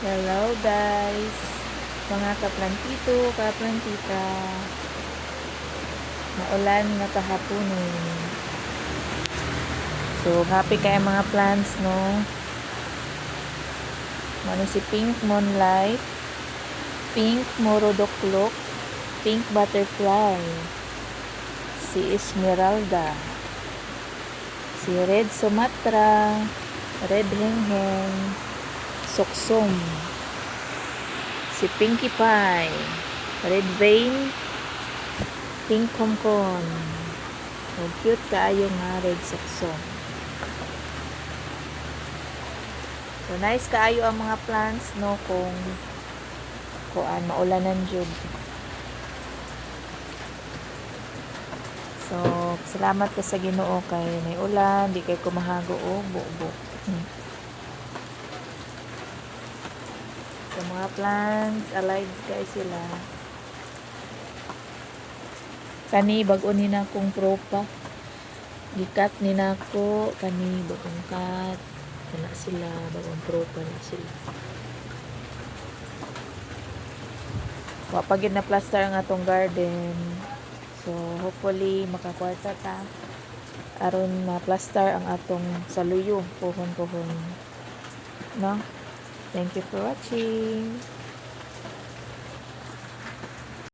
Hello guys, mga kaplantito, kaplantita. Maulan nga kahapon eh. So happy kayo mga plants no. Ano si Pink Moonlight, Pink Morodoklok, Pink Butterfly, si Esmeralda, si Red Sumatra, Red Hengheng, Soksum, si Pinkie Pie, Red Vein, Pink Konkon. So, cute kaayo nga Red Soksum. So, nice kaayo ang mga plants, no, kung maulanan jud. So, salamat ka sa Ginoo kay may ulan, di kay kumahago o bubo. So, mga plants, alive guys sila. Kani, bago ni na akong tropa. Gikat ni na ako. Kani, bagong kat. Kana sila, bagong tropa na sila. Wapagid na plaster ang atong garden. So, hopefully, makakwarta ta. Aron na plaster ang atong saluyo. Puhon-puhon. No? Thank you for watching.